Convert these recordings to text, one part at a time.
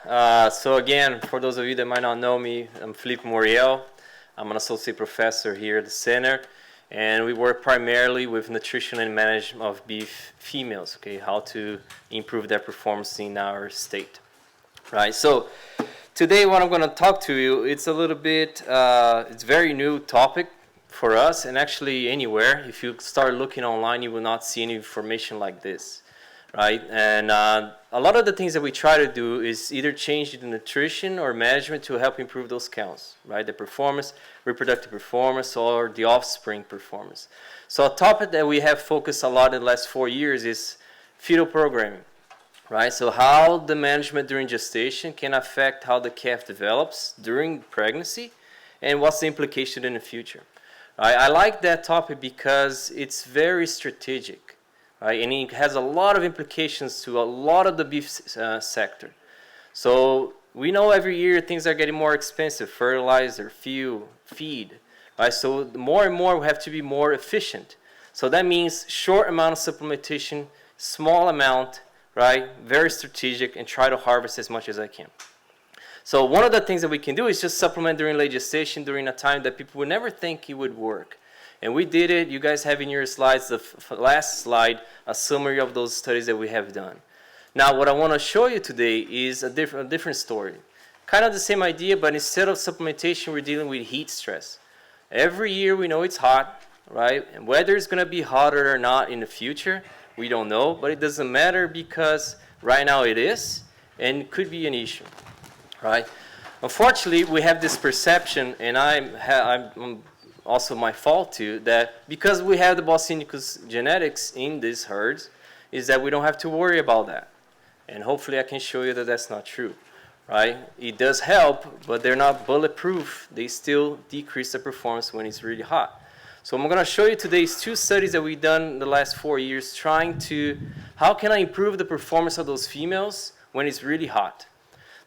So again, for those of you that might not know me, I'm Philipe Moriel. I'm an associate professor here at the center, and we work primarily with nutrition and management of beef females, okay, how to improve their performance in our state, right? So today what I'm going to talk to you, it's a little bit, it's a very new topic for us, and actually anywhere. If you start looking online, you will not see any information like this. Right, and a lot of the things that we try to do is either change the nutrition or management to help improve those counts, right? The performance, reproductive performance, or the offspring performance. So a topic that we have focused a lot in the last 4 years is fetal programming, right? So how the management during gestation can affect how the calf develops during pregnancy, and what's the implication in the future. Right? I like that topic because it's very strategic. Right, and it has a lot of implications to a lot of the beef sector. So we know every year things are getting more expensive, fertilizer, fuel, feed. Right? So more and more we have to be more efficient. So that means short amount of supplementation, small amount, right? Very strategic, and try to harvest as much as I can. So one of the things that we can do is just supplement during late gestation during a time that people would never think it would work. And we did it. You guys have in your slides, the last slide, a summary of those studies that we have done. Now, what I want to show you today is a different story. Kind of the same idea, but instead of supplementation, we're dealing with heat stress. Every year we know it's hot, right? And whether it's going to be hotter or not in the future, we don't know. But it doesn't matter because right now it is, and it could be an issue, right? Unfortunately, we have this perception, and I'm also my fault too, that because we have the Boscinicus genetics in these herds, is that we don't have to worry about that. And hopefully I can show you that that's not true, right? It does help, but they're not bulletproof. They still decrease the performance when it's really hot. So I'm going to show you today 2 studies that we've done in the last 4 years trying to, how can I improve the performance of those females when it's really hot?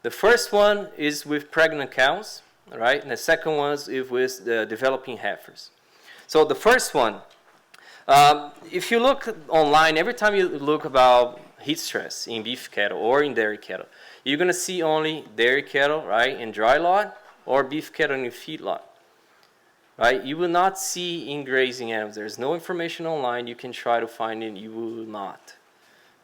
The first one is with pregnant cows. All right, and the second one is with the developing heifers. So the first one, if you look online, every time you look about heat stress in beef cattle or in dairy cattle, you're going to see only dairy cattle, right, in dry lot, or beef cattle in feedlot. Right? You will not see in grazing animals. There's no information online. You can try to find it. You will not.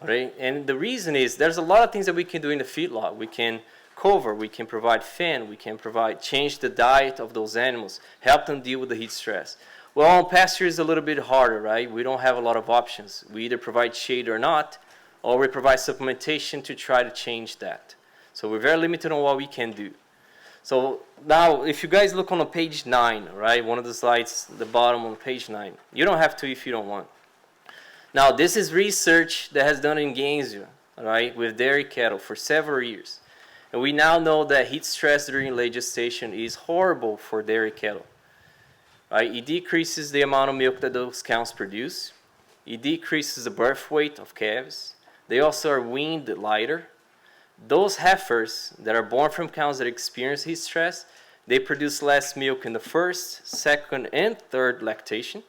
All right? And the reason is there's a lot of things that we can do in the feedlot. We can cover, we can provide fan, we can change the diet of those animals, help them deal with the heat stress. Well, on pasture is a little bit harder, right? We don't have a lot of options. We either provide shade or not, or we provide supplementation to try to change that. So we're very limited on what we can do. So now, if you guys look on page 9, right, one of the slides, the bottom on page 9, you don't have to if you don't want. Now, this is research that has done in Gainesville, right, with dairy cattle for several years. And we now know that heat stress during late gestation is horrible for dairy cattle. Right? It decreases the amount of milk that those cows produce. It decreases the birth weight of calves. They also are weaned lighter. Those heifers that are born from cows that experience heat stress, they produce less milk in the first, second, and third lactation.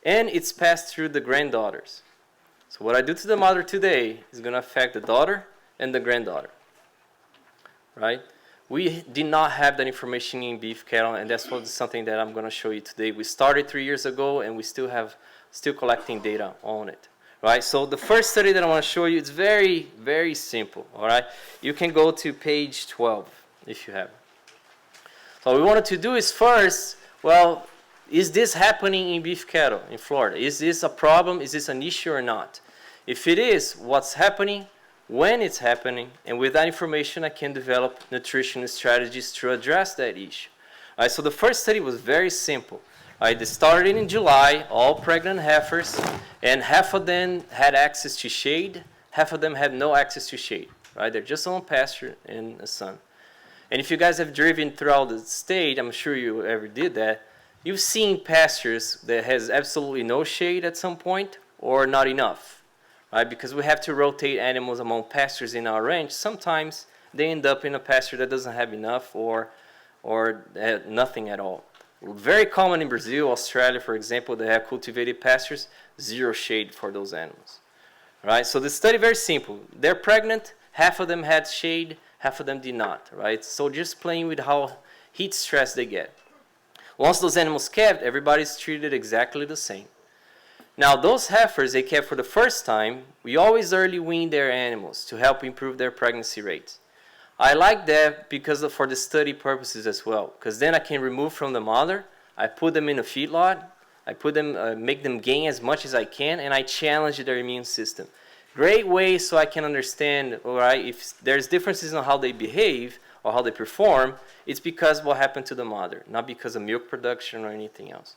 And it's passed through the granddaughters. So what I do to the mother today is going to affect the daughter and the granddaughter. Right? We did not have that information in beef cattle, and that's something that I'm going to show you today. We started 3 years ago, and we still collecting data on it. Right? So the first study that I want to show you is very, very simple. All right? You can go to page 12 if you have. So what we wanted to do is first, well, is this happening in beef cattle in Florida? Is this a problem? Is this an issue or not? If it is, what's happening? When it's happening, and with that information, I can develop nutrition strategies to address that issue. All right, so the first study was very simple. All right, they started in July, all pregnant heifers, and half of them had access to shade, half of them had no access to shade. Right, they're just on pasture in the sun. And if you guys have driven throughout the state, I'm sure you ever did that, you've seen pastures that has absolutely no shade at some point, or not enough. Right, because we have to rotate animals among pastures in our ranch. Sometimes they end up in a pasture that doesn't have enough or nothing at all. Very common in Brazil, Australia, for example, they have cultivated pastures, 0 shade for those animals. Right, so the study very simple. They're pregnant, half of them had shade, half of them did not, right? So just playing with how heat stress they get. Once those animals calved, everybody's treated exactly the same. Now those heifers they calved for the first time, we always early wean their animals to help improve their pregnancy rates. I like that because for the study purposes as well, because then I can remove from the mother, I put them in a feedlot, I put them, make them gain as much as I can, and I challenge their immune system. Great way so I can understand, all right, if there's differences in how they behave or how they perform, it's because what happened to the mother, not because of milk production or anything else.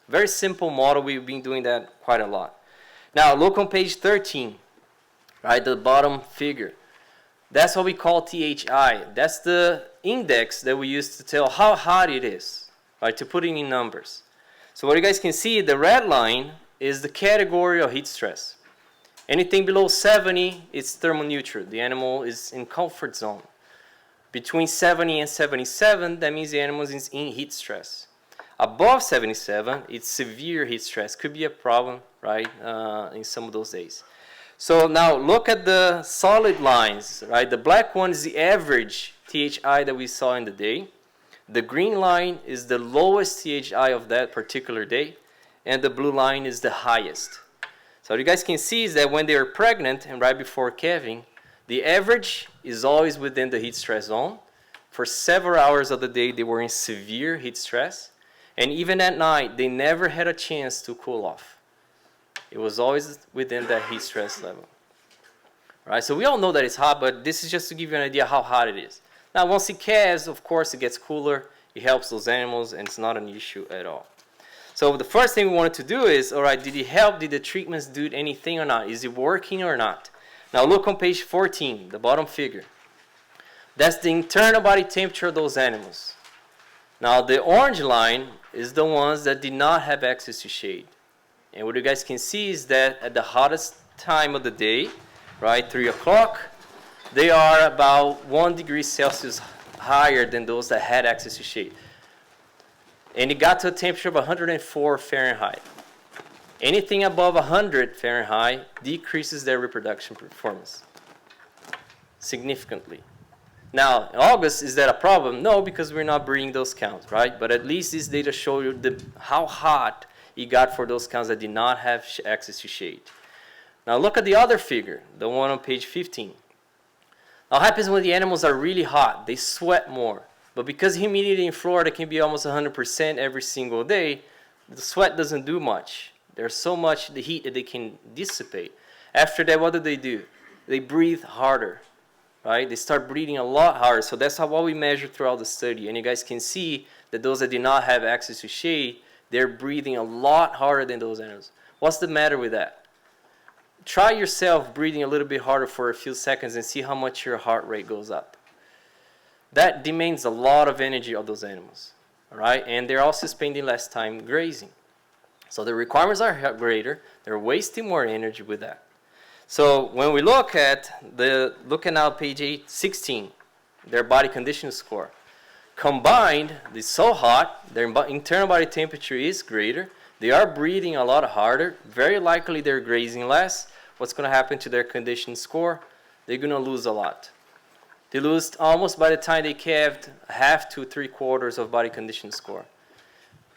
Very simple model, we've been doing that quite a lot. Now look on page 13, right, the bottom figure. That's what we call THI. That's the index that we use to tell how hot it is, right, to put it in numbers. So what you guys can see, the red line is the category of heat stress. Anything below 70 is thermoneutral. The animal is in comfort zone. Between 70 and 77, that means the animal is in heat stress. Above 77, it's severe heat stress. Could be a problem, right, in some of those days. So now look at the solid lines, right? The black one is the average THI that we saw in the day. The green line is the lowest THI of that particular day, and the blue line is the highest. So what you guys can see is that when they are pregnant and right before calving, the average is always within the heat stress zone. For several hours of the day, they were in severe heat stress, and even at night, they never had a chance to cool off. It was always within that heat stress level. Right, so we all know that it's hot, but this is just to give you an idea how hot it is. Now, once it calves, of course, it gets cooler. It helps those animals, and it's not an issue at all. So the first thing we wanted to do is, all right, did it help? Did the treatments do anything or not? Is it working or not? Now look on page 14, the bottom figure. That's the internal body temperature of those animals. Now the orange line is the ones that did not have access to shade. And what you guys can see is that at the hottest time of the day, right, 3 o'clock, they are about 1 degree Celsius higher than those that had access to shade. And it got to a temperature of 104 Fahrenheit. Anything above 100 Fahrenheit decreases their reproduction performance significantly. Now, in August, is that a problem? No, because we're not breeding those cows, right? But at least this data show you how hot it got for those cows that did not have access to shade. Now look at the other figure, the one on page 15. Now what happens when the animals are really hot? They sweat more. But because humidity in Florida can be almost 100% every single day, the sweat doesn't do much. There's so much the heat that they can dissipate. After that, what do? They breathe harder, right? They start breathing a lot harder. So that's what we measure throughout the study. And you guys can see that those that did not have access to shade, they're breathing a lot harder than those animals. What's the matter with that? Try yourself breathing a little bit harder for a few seconds and see how much your heart rate goes up. That demands a lot of energy of those animals, all right? And they're also spending less time grazing. So the requirements are greater. They're wasting more energy with that. So when we look at looking at page 16, their body condition score. Combined, it's so hot, their internal body temperature is greater. They are breathing a lot harder. Very likely they're grazing less. What's going to happen to their condition score? They're going to lose a lot. They lose almost by the time they calved half to 3/4 of body condition score.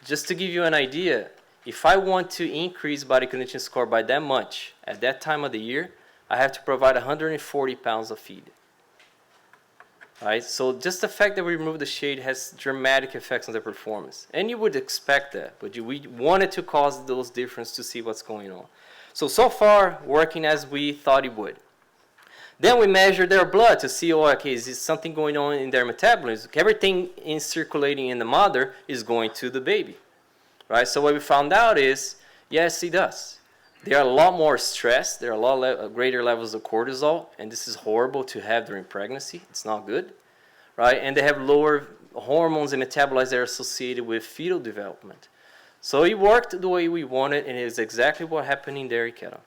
Just to give you an idea, if I want to increase body condition score by that much at that time of the year, I have to provide 140 pounds of feed. Right? So just the fact that we remove the shade has dramatic effects on their performance. And you would expect that, but we wanted to cause those differences to see what's going on. So far, working as we thought it would. Then we measure their blood to see, oh, okay, is there something going on in their metabolism? Everything in circulating in the mother is going to the baby. Right? So what we found out is, yes, it does. They are a lot more stressed. There are a lot greater levels of cortisol, and this is horrible to have during pregnancy. It's not good, right? And they have lower hormones and metabolites that are associated with fetal development. So it worked the way we wanted, and it is exactly what happened in dairy cattle.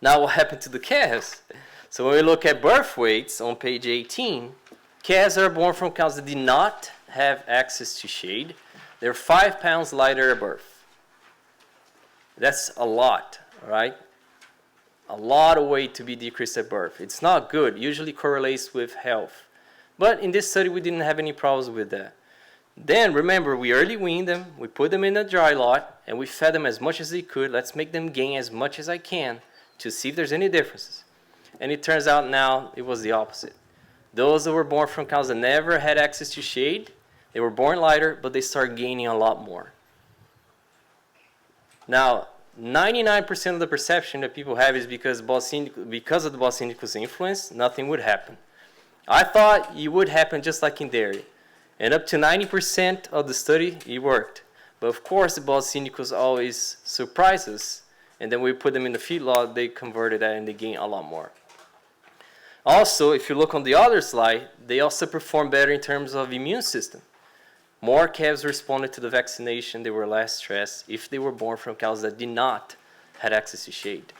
Now what happened to the calves? So when we look at birth weights on page 18, calves are born from cows that did not have access to shade. They're 5 pounds lighter at birth. That's a lot, right? A lot of weight to be decreased at birth. It's not good. It usually correlates with health. But in this study, we didn't have any problems with that. Then, remember, we early weaned them, we put them in a dry lot, and we fed them as much as they could. Let's make them gain as much as I can to see if there's any differences. And it turns out now it was the opposite. Those that were born from cows that never had access to shade, they were born lighter, but they start gaining a lot more. Now, 99% of the perception that people have is because of the Bos indicus influence, nothing would happen. I thought it would happen just like in dairy. And up to 90% of the study, it worked. But of course, the Bos indicus always surprises us. And then we put them in the feedlot, they converted that and they gain a lot more. Also, if you look on the other slide, they also perform better in terms of immune system. More calves responded to the vaccination, they were less stressed if they were born from cows that did not have access to shade.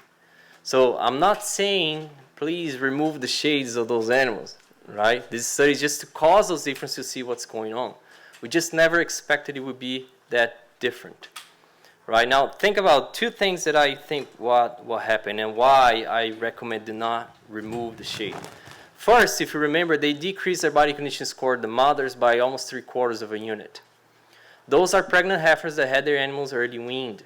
So I'm not saying, please remove the shades of those animals, right? This study is just to cause those differences to see what's going on. We just never expected it would be that different. Right, now think about two things that I think what happened and why I recommend do not remove the shade. First, if you remember, they decreased their body condition score, the mothers, by almost 3/4 of a unit. Those are pregnant heifers that had their animals early weaned.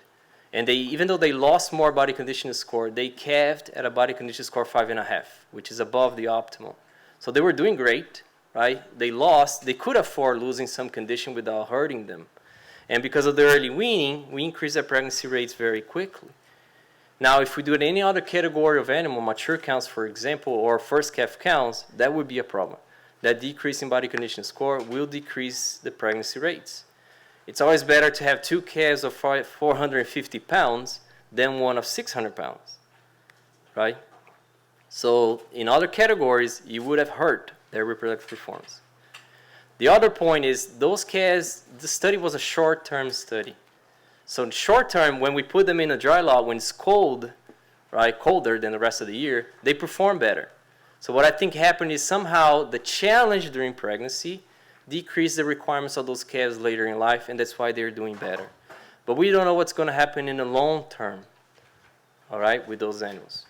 And they, even though they lost more body condition score, they calved at a body condition score 5.5, which is above the optimal. So they were doing great, right? They could afford losing some condition without hurting them. And because of the early weaning, we increase their pregnancy rates very quickly. Now, if we do it in any other category of animal, mature cows, for example, or first calf cows, that would be a problem. That decrease in body condition score will decrease the pregnancy rates. It's always better to have two calves of 450 pounds than one of 600 pounds, right? So in other categories, you would have hurt their reproductive performance. The other point is those calves, the study was a short-term study. So in short term, when we put them in a dry lot, when it's cold, right, colder than the rest of the year, they perform better. So what I think happened is somehow the challenge during pregnancy decreased the requirements of those calves later in life, and that's why they're doing better. But we don't know what's going to happen in the long term, all right, with those animals.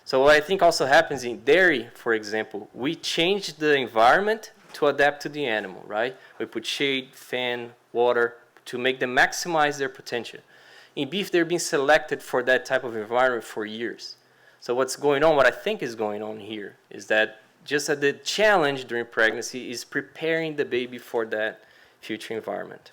So what I think also happens in dairy, for example, we change the environment to adapt to the animal, right? We put shade, fan, water to make them maximize their potential. In beef, they're being selected for that type of environment for years. So what's going on, what I think is going on here, is that just that the challenge during pregnancy is preparing the baby for that future environment.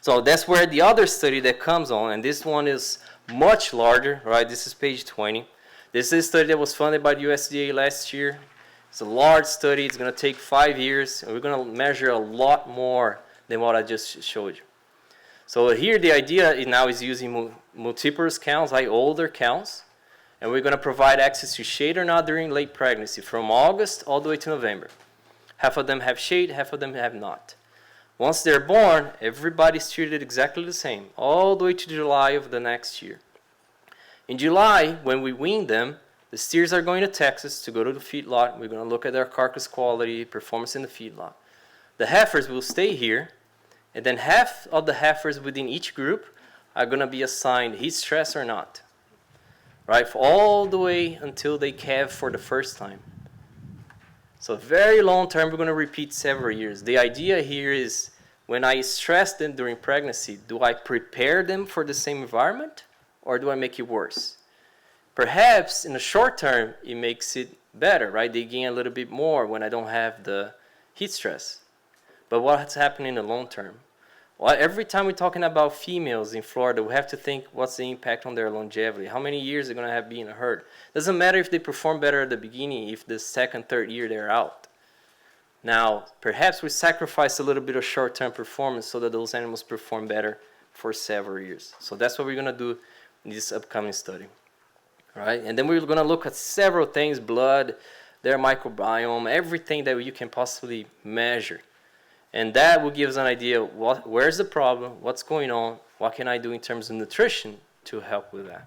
So that's where the other study that comes on, and this one is much larger, right? This is page 20. This is a study that was funded by the USDA last year. It's a large study. It's going to take 5 years, and we're going to measure a lot more than what I just showed you. So here the idea now is using multiparous counts, like older counts, and we're going to provide access to shade or not during late pregnancy from August all the way to November. Half of them have shade, half of them have not. Once they're born, everybody's treated exactly the same, all the way to July of the next year. In July, when we wean them, the steers are going to Texas to go to the feedlot. We're going to look at their carcass quality, performance in the feedlot. The heifers will stay here, and then half of the heifers within each group are going to be assigned heat stress or not, right? All the way until they calve for the first time. So very long term, we're going to repeat several years. The idea here is when I stress them during pregnancy, do I prepare them for the same environment or do I make it worse? Perhaps in the short term, it makes it better, right? They gain a little bit more when I don't have the heat stress. But what's happening in the long term? Well, every time we're talking about females in Florida, we have to think what's the impact on their longevity. How many years they're going to have being a herd? Doesn't matter if they perform better at the beginning, if the second, third year they're out. Now, perhaps we sacrifice a little bit of short-term performance so that those animals perform better for several years. So that's what we're going to do in this upcoming study. Right? And then we're going to look at several things, blood, their microbiome, everything that you can possibly measure. And that will give us an idea of where's the problem, what's going on, what can I do in terms of nutrition to help with that.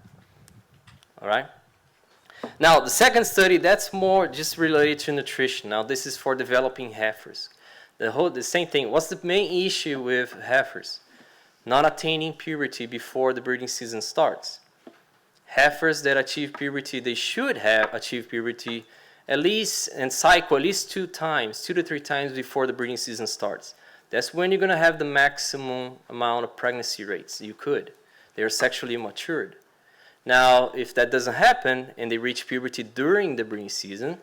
All right? Now, the second study, that's more just related to nutrition. Now, this is for developing heifers. The same thing. What's the main issue with heifers? Not attaining puberty before the breeding season starts. Heifers that achieve puberty, they should have achieved puberty at least, and cycle at least 2 to 3 times before the breeding season starts. That's when you're going to have the maximum amount of pregnancy rates you could. They're sexually matured. Now, if that doesn't happen and they reach puberty during the breeding season,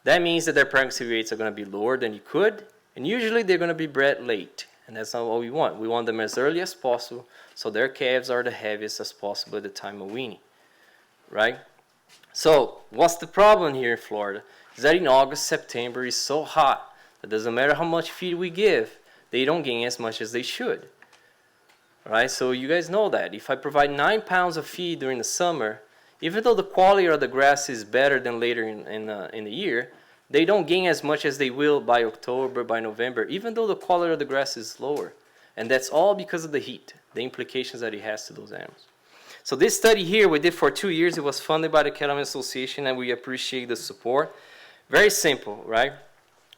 that means that their pregnancy rates are going to be lower than you could, and usually they're going to be bred late. And that's not what we want. We want them as early as possible so their calves are the heaviest as possible at the time of weaning, right? So what's the problem here in Florida? Is that in August, September is so hot that doesn't matter how much feed we give, they don't gain as much as they should. Right? So you guys know that. If I provide 9 pounds of feed during the summer, even though the quality of the grass is better than later in the year, they don't gain as much as they will by October, by November, even though the quality of the grass is lower. And that's all because of the heat, the implications that it has to those animals. So this study here we did for 2 years. It was funded by the Cattlemen Association, and we appreciate the support. Very simple, right?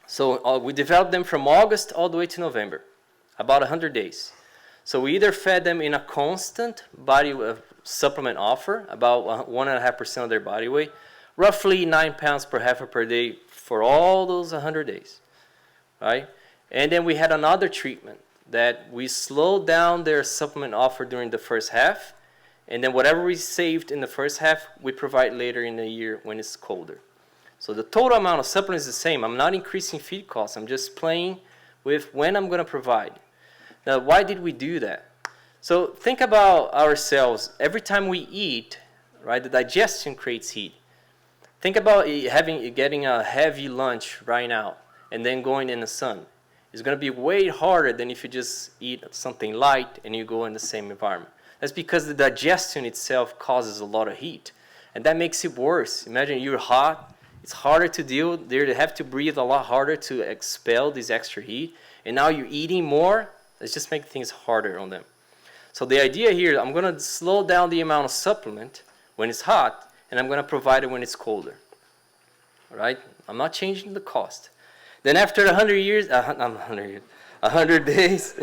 So we developed them from August all the way to November, about 100 days. So we either fed them in a constant body supplement offer, about 1.5% of their body weight, roughly 9 pounds per heifer per day for all those 100 days, right? And then we had another treatment that we slowed down their supplement offer during the first half, and then whatever we saved in the first half, we provide later in the year when it's colder. So the total amount of supplement is the same. I'm not increasing feed costs. I'm just playing with when I'm going to provide. Now, why did we do that? So think about ourselves. Every time we eat, right, the digestion creates heat. Think about getting a heavy lunch right now and then going in the sun. It's going to be way harder than if you just eat something light and you go in the same environment. That's because the digestion itself causes a lot of heat, and that makes it worse. Imagine you're hot. It's harder to deal. They have to breathe a lot harder to expel this extra heat, and now you're eating more. It's just making things harder on them. So the idea here, I'm going to slow down the amount of supplement when it's hot, and I'm going to provide it when it's colder. All right? I'm not changing the cost. Then after 100 days,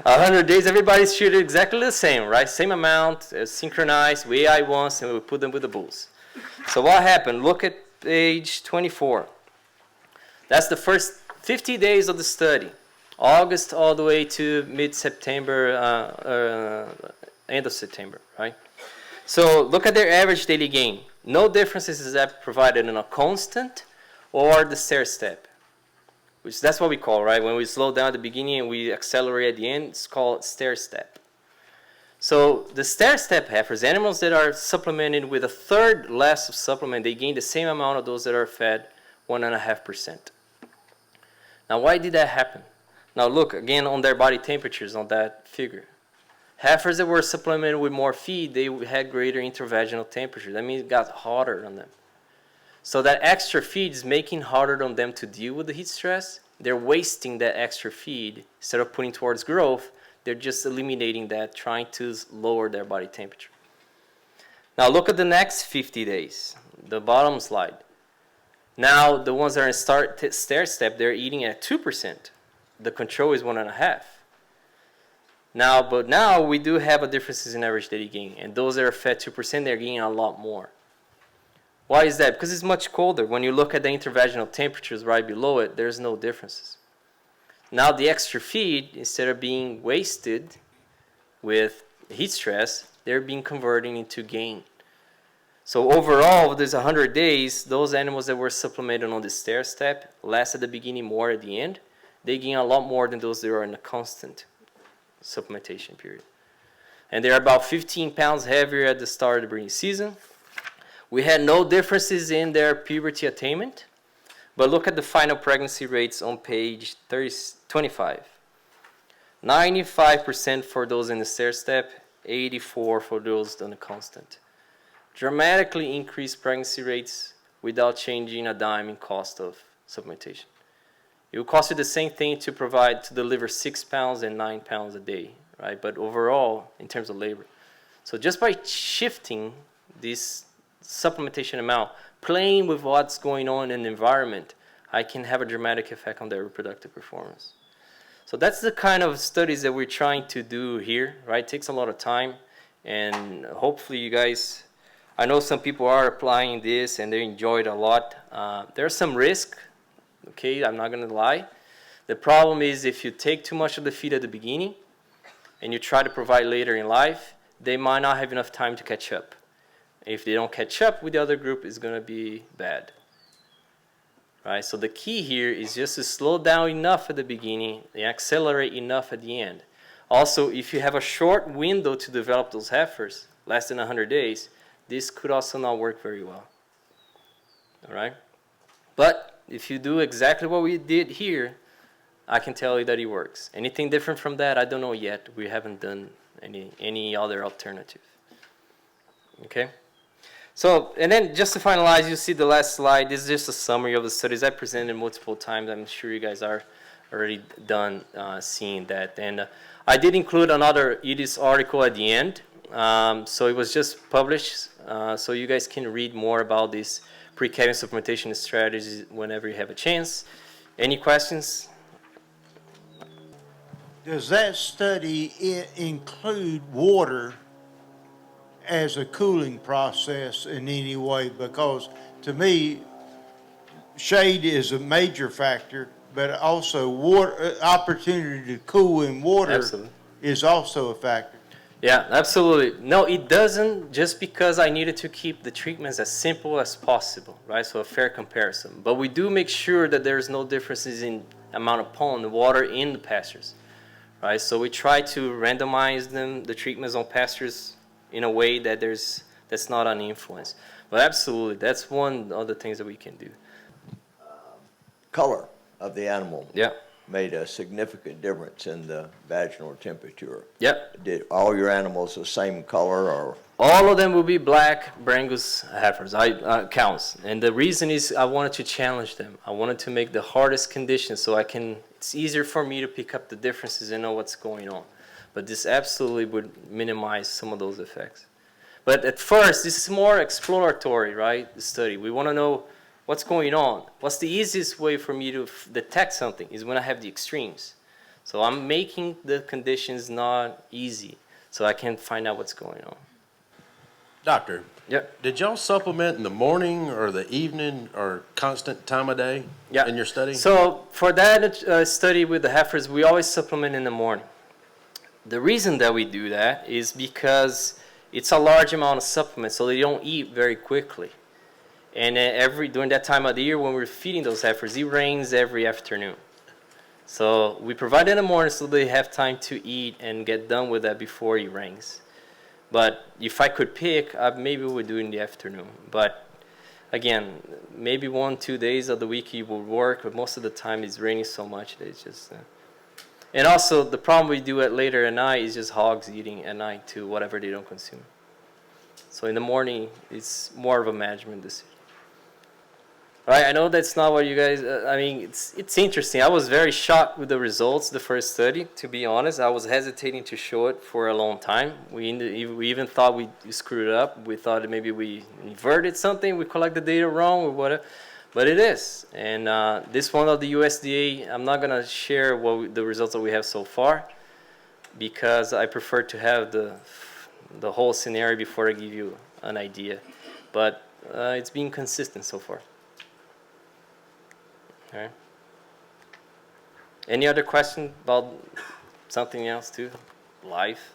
100 days, everybody's treated exactly the same, right? Same amount, synchronized, we AI once, and we put them with the bulls. So what happened? Look at page 24. That's the first 50 days of the study, August all the way to mid-September, end of September, right? So look at their average daily gain. No differences is that provided in a constant or the stair step, which that's what we call, right? When we slow down at the beginning and we accelerate at the end, it's called stair step. So the stair step heifers, animals that are supplemented with a third less of supplement, they gain the same amount of those that are fed 1.5%. Now, why did that happen? Now, look again on their body temperatures on that figure. Heifers that were supplemented with more feed, they had greater intravaginal temperature. That means it got hotter on them. So that extra feed is making it harder on them to deal with the heat stress. They're wasting that extra feed. Instead of putting towards growth, they're just eliminating that, trying to lower their body temperature. Now look at the next 50 days, the bottom slide. Now the ones that are in stair step, they're eating at 2%. The control is 1.5%. But now we do have a differences in average daily gain, and those that are fed 2%, they're gaining a lot more. Why is that? Because it's much colder. When you look at the intravaginal temperatures right below it, there's no differences. Now the extra feed, instead of being wasted with heat stress, they're being converted into gain. So overall, there's 100 days, those animals that were supplemented on the stair step, less at the beginning, more at the end, they gain a lot more than those that are in a constant supplementation period. And they're about 15 pounds heavier at the start of the breeding season. We had no differences in their puberty attainment, but look at the final pregnancy rates on page 25. 95% for those in the stair step, 84% for those on the constant. Dramatically increased pregnancy rates without changing a dime in cost of supplementation. It will cost you the same thing to deliver 6 pounds and 9 pounds a day, right? But overall, in terms of labor. So just by shifting this supplementation amount, playing with what's going on in the environment, I can have a dramatic effect on their reproductive performance. So that's the kind of studies that we're trying to do here, right? It takes a lot of time, and hopefully you guys I know some people are applying this and they enjoy it a lot. There's some risk, okay, I'm not going to lie. The problem is if you take too much of the feed at the beginning and you try to provide later in life, they might not have enough time to catch up. If they don't catch up with the other group, it's going to be bad. Right? So the key here is just to slow down enough at the beginning and accelerate enough at the end. Also, if you have a short window to develop those heifers, less than 100 days, this could also not work very well. All right? But if you do exactly what we did here, I can tell you that it works. Anything different from that, I don't know yet. We haven't done any other alternative. Okay? So, and then just to finalize, you see the last slide. This is just a summary of the studies I presented multiple times. I'm sure you guys are already done seeing that. And I did include another IFAS article at the end. So it was just published. So you guys can read more about these pre-calving supplementation strategies whenever you have a chance. Any questions? Does that study include water as a cooling process in any way? Because to me, shade is a major factor, but also water, opportunity to cool in water Absolutely. is also a factor. Yeah, absolutely. No, it doesn't, just because I needed to keep the treatments as simple as possible, right? So a fair comparison. But we do make sure that there's no differences in amount of pond, water in the pastures, right? So we try to randomize the treatments on pastures in a way that that's not an influence. But absolutely, that's one of the things that we can do. Color of the animal. Yeah. Made a significant difference in the vaginal temperature. Yep. Did all your animals the same color, or? All of them will be black Brangus heifers, cows. And the reason is I wanted to challenge them. I wanted to make the hardest conditions so it's easier for me to pick up the differences and know what's going on. But this absolutely would minimize some of those effects. But at first, this is more exploratory, right, the study. We want to know what's going on. What's the easiest way for me to detect something is when I have the extremes. So I'm making the conditions not easy so I can find out what's going on. Doctor, Yep. did y'all supplement in the morning or the evening or constant time of day in your study? So for that study with the heifers, we always supplement in the morning. The reason that we do that is because it's a large amount of supplement, so they don't eat very quickly. And during that time of the year when we're feeding those heifers, it rains every afternoon. So we provide in the morning so they have time to eat and get done with that before it rains. But if I could pick, maybe we would do it in the afternoon. But again, maybe 1-2 days of the week it will work, but most of the time it's raining so much that it's just... And also, the problem we do later at night is just hogs eating at night too, whatever they don't consume. So in the morning, it's more of a management decision. Right, I know that's not what you guys, it's interesting. I was very shocked with the results, the first study, to be honest. I was hesitating to show it for a long time. We even thought we screwed up. We thought that maybe we inverted something, we collected the data wrong or whatever. But it is. And this one of the USDA, I'm not going to share the results that we have so far because I prefer to have the whole scenario before I give you an idea. But it's been consistent so far. Okay. Any other question about something else too? Life?